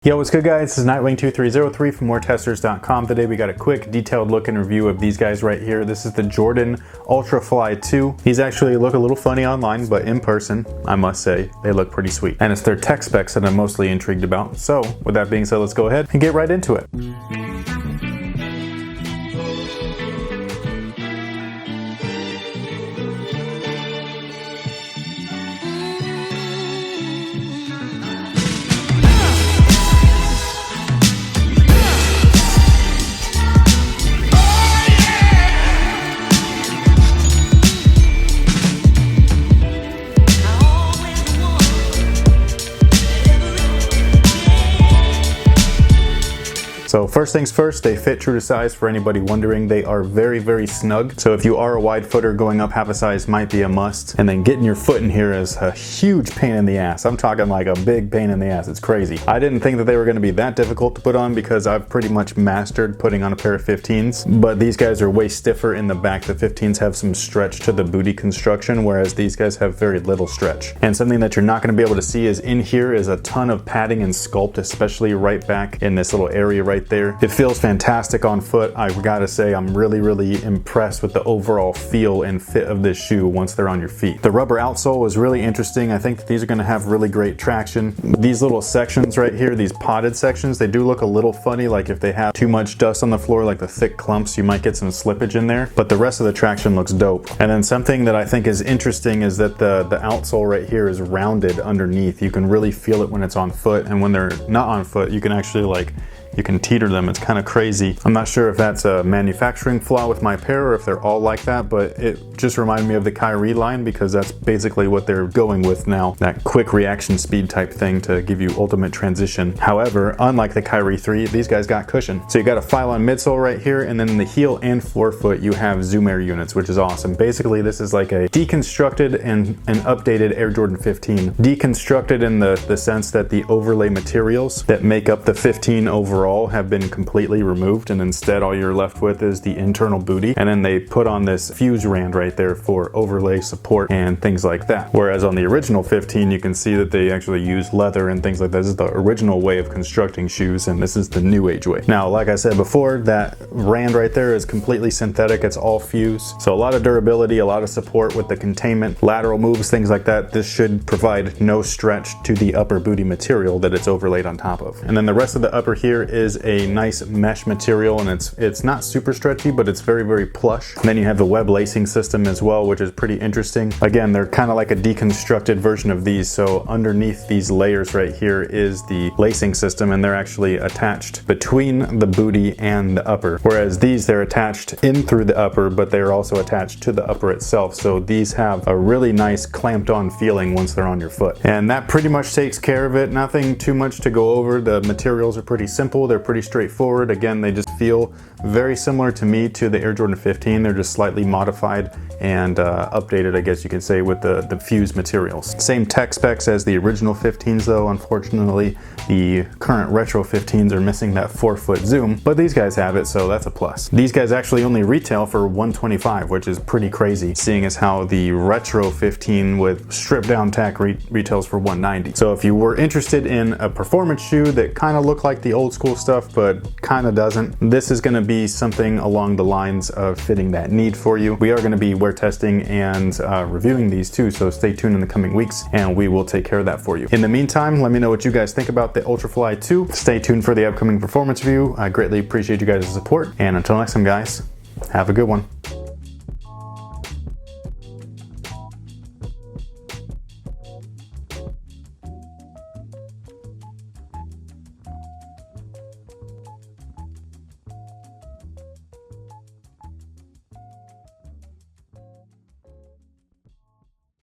Yo, what's good guys? This is Nightwing2303 from WearTesters.com. Today we got a quick detailed look and review of these guys right here. This is the Jordan Ultra.Fly 2. These actually look a little funny online, but in person, I must say, they look pretty sweet. And it's their tech specs that I'm mostly intrigued about. So with that being said, let's go ahead and get right into it. So first things first, they fit true to size. For anybody wondering, they are very, very snug. So if you are a wide footer, going up half a size might be a must. And then getting your foot in here is a huge pain in the ass. I'm talking like a big pain in the ass. It's crazy. I didn't think that they were going to be that difficult to put on because I've pretty much mastered putting on a pair of 15s. But these guys are way stiffer in the back. The 15s have some stretch to the booty construction, whereas these guys have very little stretch. And something that you're not going to be able to see is in here is a ton of padding and sculpt, especially right back in this little area right there. It feels fantastic on foot. I gotta say, I'm really impressed with the overall feel and fit of this shoe once they're on your feet. The rubber outsole is really interesting. I think that these are gonna have really great traction. These little sections right here, these potted sections, they do look a little funny, like if they have too much dust on the floor, like the thick clumps, you might get some slippage in there, but the rest of the traction looks dope. And then something that I think is interesting is that the outsole right here is rounded underneath. You can really feel it when it's on foot, and when they're not on foot, you can actually you can teeter them. It's kind of crazy. I'm not sure if that's a manufacturing flaw with my pair or if they're all like that, but it just reminded me of the Kyrie line because that's basically what they're going with now. That quick reaction speed type thing to give you ultimate transition. However, unlike the Kyrie 3, these guys got cushion. So you got a Phylon midsole right here, and then in the heel and forefoot, you have Zoom Air units, which is awesome. Basically, this is like a deconstructed and an updated Air Jordan 15. Deconstructed in the sense that the overlay materials that make up the 15 overall have been completely removed, and instead all you're left with is the internal booty, and then they put on this fuse rand right there for overlay support and things like that. Whereas on the original 15, you can see that they actually use leather and things like that. This is the original way of constructing shoes, and this is the new age way. Now, like I said before, that rand right there is completely synthetic. It's all fuse, so a lot of durability, a lot of support with the containment, lateral moves, things like that. This should provide no stretch to the upper booty material that it's overlaid on top of. And then the rest of the upper here is a nice mesh material, and it's not super stretchy, but it's very plush. And then you have the web lacing system as well, which is pretty interesting. Again, they're kind of like a deconstructed version of these. So underneath these layers right here is the lacing system, and they're actually attached between the booty and the upper. Whereas these, they're attached in through the upper, but they're also attached to the upper itself. So these have a really nice clamped on feeling once they're on your foot. And that pretty much takes care of it. Nothing too much to go over. The materials are pretty simple. They're pretty straightforward. Again, they just feel very similar to me to the Air Jordan 15. They're just slightly modified and updated, I guess you could say, with the fused materials. Same tech specs as the original 15s though. Unfortunately, the current retro 15s are missing that 4-foot zoom, but these guys have it, so that's a plus. These guys actually only retail for $125, which is pretty crazy, seeing as how the retro 15 with stripped down tack retails for $190. So if you were interested in a performance shoe that kind of looked like the old school stuff but kind of doesn't, this is going to be something along the lines of fitting that need for you. We are going to be wear testing and reviewing these too, so stay tuned in the coming weeks and we will take care of that for you. In the meantime, let me know what you guys think about the Ultra.Fly 2. Stay tuned for the upcoming performance review. I greatly appreciate you guys' support, and until next time guys, have a good one.